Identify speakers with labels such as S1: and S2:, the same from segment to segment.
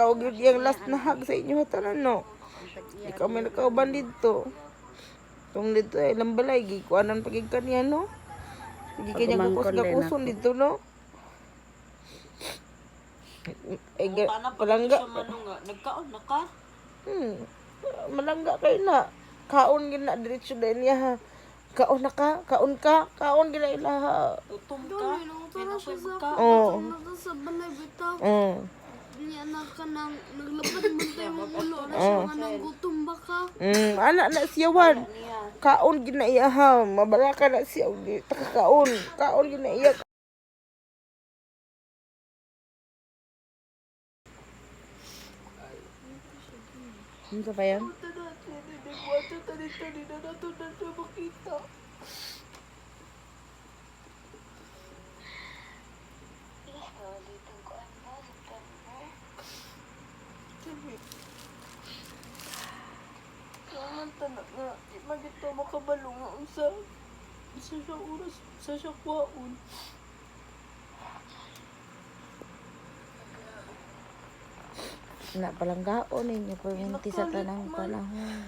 S1: ikaw gyud yang last na hug sa inyo tanan no. Ikaw may nakauban dito. Tung dito ay lambalay gikuanan pagig kaniya no. Hindi kanya kukus-kuson dito no. Ay palangga.
S2: Nagkaon na ka?
S1: Malangga kay na. Kaon gid na diretso na niya ha. Kaon na ka, kaon ka, kaon gid na ilaha.
S2: Utom ka?
S1: Oo.
S3: Sa balay bitaw.
S1: Oo.
S3: Niya na ka nang naglabad mo tayo mo ulo na siya nga nang gutom ba ka?
S1: Anak na siya wan. Kaon gid na iya ha. Mabalaka na siya ug kaon. Kaon gid na iya. Ano ba yan?
S2: Nga, di magito makabalo nga unsa siya oras, sa siya kwaon.
S1: Na palanggaon ninyo perminti sa tanang panahon.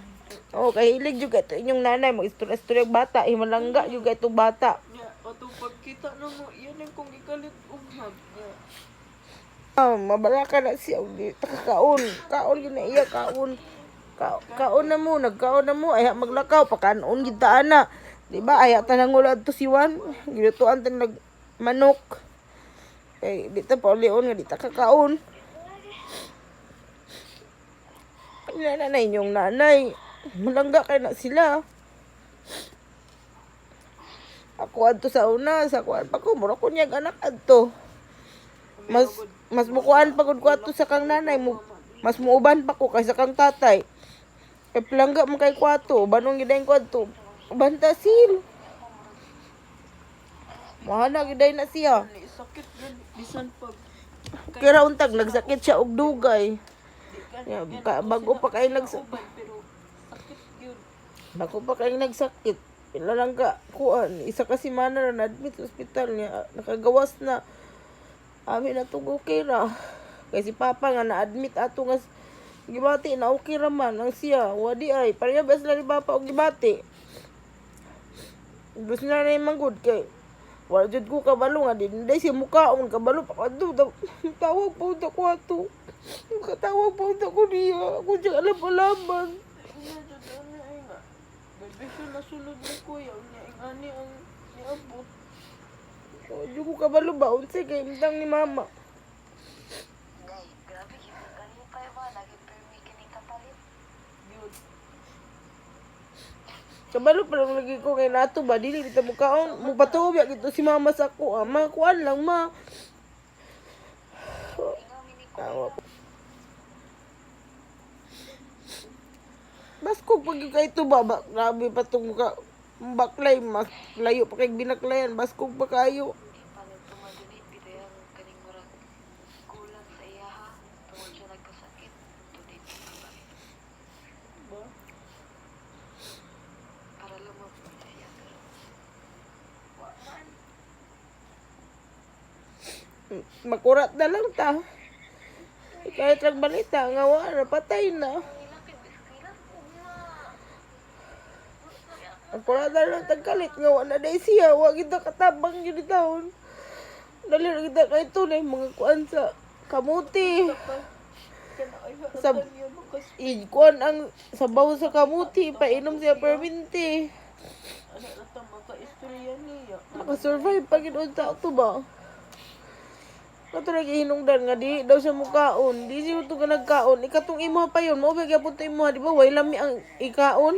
S1: Oh, kay hilig juga ito inyong nanay mo istorya bata, himalangga juga itong bata.
S2: Nga, ato pagkita na mo, yan ang kong ikalit ughag.
S1: Mabalaka na siya ug kaon. Kaon yun na iya kaon. Kaon na mo, nagkaon na mo ay maglakaw pakanon gid ta ana. Di ba ay tanang ulo adto siwan, gilutuan tan nag manok. Kay di ta paulion nga di ta kakaon. Na inyong nanay. Malangga kay na sila. Ako adto sa una, sa kuan pa ko, mura ko niyag anak adto. Mas mukuan pagod ko adto sa kang nanay mo. Mas muuban pa ko kaysa kang tatay. Kay palangga man kay kwato, banong gidayon ko adto. Bantasil. Mahana giday na siya.
S2: Sakit gan, bisan pag
S1: Kira untag nagsakit siya og dugay. Bago pa kayo nagsakit.
S2: pero sakit yun.
S1: Bago pa kayo nagsakit. Pila lang ka, kuan. Isa ka semana na admit sa ospital niya. Nakagawas na. Amin na itong okay ra. Kaya si Papa nga na-admit ato nga gibati na okay ra man. Ang siya, wadi ay. Parang bas na ni Papa og gibati. Gusto na na yung manggod kay wala jud ko kabalo nga din. Hindi siya mukhaon kabalo pa kadto. Tawag po ko ato. Katawag po ko niya. Ako siya alam-alaman.
S2: Beso na sulod ni kuya, ani ang niabot.
S1: Hindi ko kabalo ba? Unsay kay imtang ni Mama.
S4: Day, grabe yun. Kanino kayo ba? Lagi permi kining kapalit.
S2: Yun.
S1: Kabalo pa lang lagi ko kay nato ba? Dili kita mukhaon. Mupatubi ito si Mama sa ako. Ma, kuan lang ma. Tawa. Basko pag kay ito ba? Grabe pa itong baklay. Mas layo pa kay binaklayan. Basko pa kayo.
S4: Palit tumadunit, bitayan kaning murag kulang sa iya ha. Tungod siya nagkasakit. Tunit sa kapalit.
S2: Ba?
S4: Para lumabot sa iya.
S1: Makurat na lang ta. Kahit lang balita, nga wala, patay na. Makurat na lang tagkalit, nga wala na siya. Huwag kita katabang yun taon. Dali na kita kay tunay, mga kuan sa kamuti. Sa kuan ang sabaw sa kamuti, painom siya perminti.
S2: Ano na ito, maka-istorya niya.
S1: Nakasurvive pa ginoon sa ito ba? Kato lagi hinungdan nga di daw siya mukaon. Di siya ito ka nagkaon. Ikatong imo pa yun. Mao ba gyapon to imo, di ba? Way lami ang ikaon.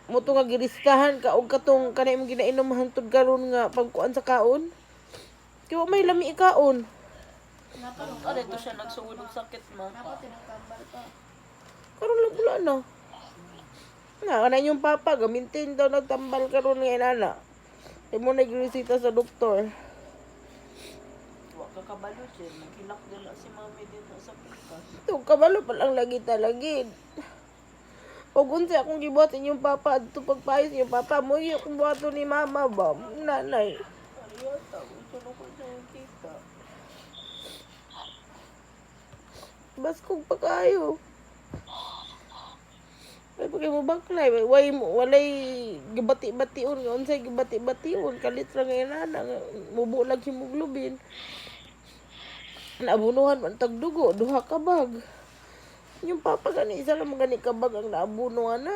S1: Mo to nga giristahan ka og katong kanay mo ginainom hangtod karon nga pagkuan sa kaon. Kaya may lami ikaon.
S2: Ano ito siya nagsugod ng sakit mo?
S1: Karon lang wala na. Nga kanay yung papa gamintin daw nagtambal karon nga inana. Imo na girisita sa doktor.
S2: Kakabalo siya, naghinak nila si mami dito sa pikas.
S1: Ito, kabalo pa lang lagi talagid. O unsa akong gibuhatin yung papa, ito pagpayos yung papa mo, yung akong buhaton ni mama ba, nanay.
S2: Ayata, gusto na ko siya yung kita.
S1: baskog pa kayo. Ay pagay mo baklay, walay gibati-bation nga unsay gibati-bation kalit ra nga inana nga mubulag hemoglobin. Naabunuhan man tag dugo, duha ka bag. Yung papa gani isa lang gani ka bag ang naabunuhan na.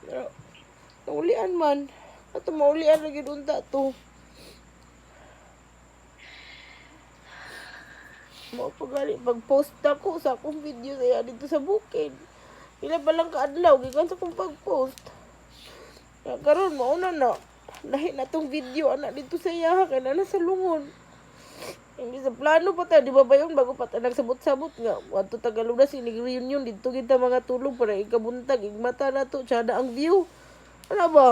S1: Pero naulian man. Ato maulian lagi unta to. Mo pagali pag-post ako sa akong video saya dito sa bukid. Pila pa lang kaadlaw gikan sa akong pag-post. Ya karon mao na lahi na tong video ana dito sa iya kay na sa lungon. Hindi sa plano pa ta di ba bayon bago pa ta nagsabot-sabot nga adto Tagaludas inig reunion dito kita mga tulog para ikabuntag igmata na to tsada ang view. Ano ba?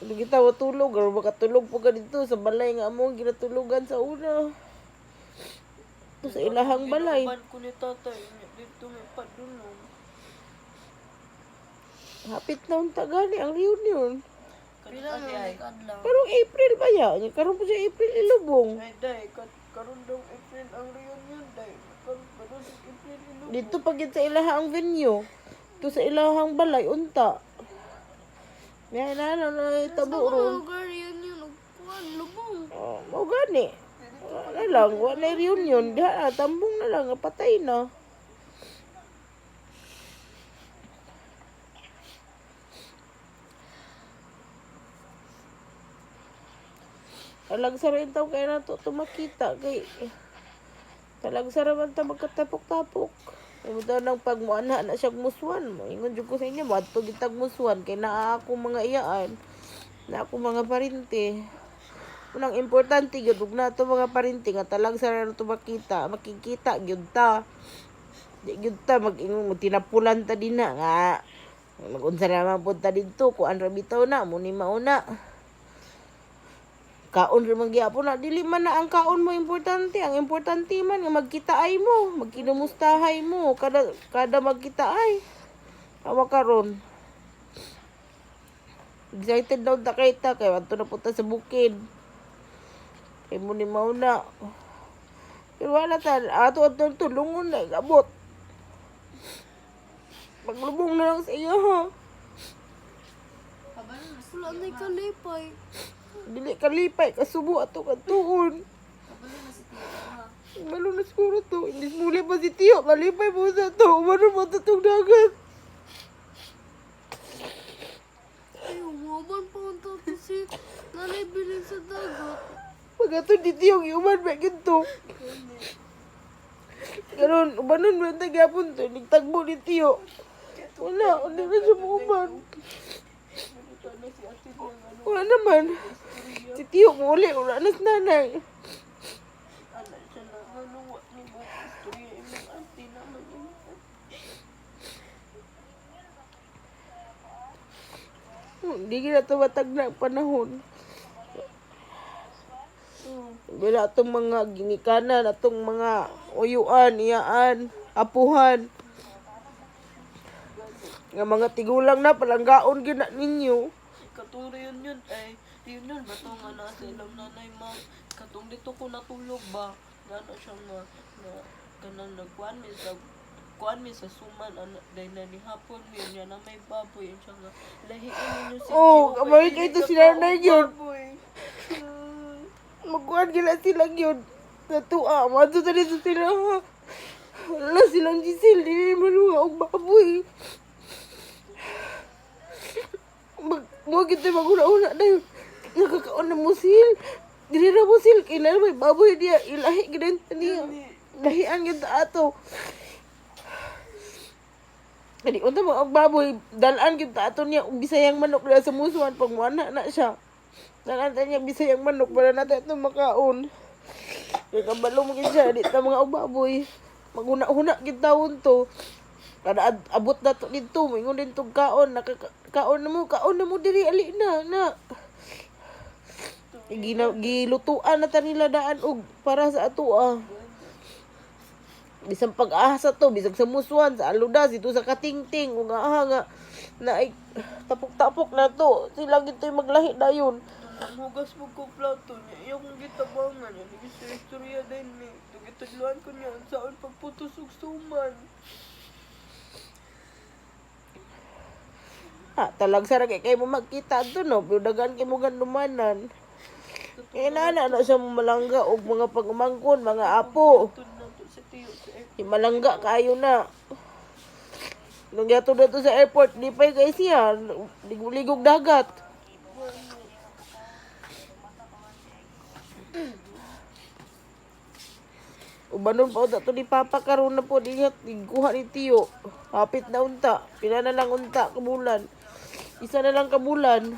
S1: Hindi kita matulog, or makatulog po ka dito sa balay nga among ginatulugan sa una. Ito sa ilahang balay.
S2: Ginaban ko ni tatay. Dito may padulong.
S1: Hapit na unta gani ang reunion.
S3: Pila na may kadlaw.
S1: Karong April ba yan? Karong po siya April ilubong.
S2: Ay, day. Karon daw April ang reunion, day. Karon sa April ilubong.
S1: Dito pagit sa ilahang venue. Ito sa ilahang balay, unta. Yan na tabo ron.
S3: Lugar yun. Kuan, lubong.
S1: Oh, mau gani. Wala lang, wala reunion. Diha na, tambong na lang, patay na. Talagsa rin tao kaya na to makita kay talagsa raman ta magkatapok-tapok. Ay mo daw nang pagmuana na siya muswan mo. Ingon jud ko sa inyo, madto gitag muswan kay naa ako mga iyaan. Na ako mga parinte. Unang importante gyud ug nato mga parinte nga talagsa ra to makikita gyud ta. Di gyud ta mag-ingon mo tinapulan ta dinha nga magunsa ra man pud ta didto kuan ra bitaw na mo ni mauna. Kaon rin magyapon na. Dili man na ang kaon mo importante. Ang importante man nga magkitaay mo. Magkinumustahay mo. Kada magkitaay. Awa karon. Excited daw ta kay ta. Kaya wanto na punta sa bukid. Kaya mo ni mauna. Pero wala ta. Ato tulungon na. Gabot. Maglubong na lang sa iyo ha.
S3: Wala na kalipay.
S1: Dili kalipay, kasubo ato katuon. Malo na siguro to. Hindi muli pa si Tiyo. Kalipay po sa to. Umano mo ito itong dagat.
S3: Ay, umaban pa ang tato si nanay bilin sa dagat.
S1: Pagkato di Tiyo, iuman ba ginto. Karon, umanon mo yung tagapon to. Nagtagbo ni Tiyo. Wala, hindi na siya uman. Wala naman. Si Tiyo muli, wala na sa nanay.
S2: Anak siya na nanuwa ni mo. Istorya imong auntie naman yun.
S1: Hindi kita tumatag na ang panahon. Bila itong mga ginikanan, itong mga uyuan, iyaan, apuhan. Nga mga tigulang na, palanggaon gina ninyo.
S2: Katong reunion ay reunion ba to nga nasa ilang nanay ma katong dito ko natulog ba gano siya nga na kanang nagkuan mi sa suman ana day na ni hapon mi niya na may baboy siya nga lahiin ninyo si
S1: Oh,
S2: Tio,
S1: kamay
S2: kay
S1: kayo
S2: dili
S1: to
S2: ka
S1: sila
S2: pa
S1: na
S2: og
S1: yun.
S2: baboy.
S1: Magkuhan gila sila yun. Natua, mato sa dito sila ha. Wala silang Giselle, hindi maluha og baboy. Mo kita maguna-una na yun. Nakakaon na musil. Dili na musil. Kailan may baboy niya. Ilahi ginenta niya. Lahian yun ta ato. Kadi unta mo ang baboy. Dalaan yun ta ato niya. Bisayang manok na sa musuhan. Pagmuana na siya. Dalaan ta niya bisayang manok. Para natin itong makaon. Kaya kabalo mo siya. Di ta mga baboy. Maguna-una kita to. Kada abot na to dito, mingon din tong kaon, kaon na mo diri ali na. Gilutuan na ta nila daan og para sa ato ah. Bisang pag-asa to, bisag sa muswan, sa aludas, dito sa katingting, ug nga na ay tapok-tapok na to. Sila gito'y maglahi dayon.
S2: Hugas mo ko plato niya. Iya kong gitabangan niya. Nag-istorya din ni. Tugitudluan ko niya. Saan pagputos og suman.
S1: Talag sa kay mo magkita to no, pero dagan kay mo gandumanan. Kaya na siya malangga og mga pagumangkon, mga apo.
S2: Tud na to sa tiyo sa
S1: Malangga kayo na. Nung yato na to sa airport, di pa kay siya. Ligog dagat. Ubanon pa unta to ni Papa karon na po dihat kuha ni Tiyo. Hapit na unta. Pila na lang unta kabulan. Isa na lang kabulan.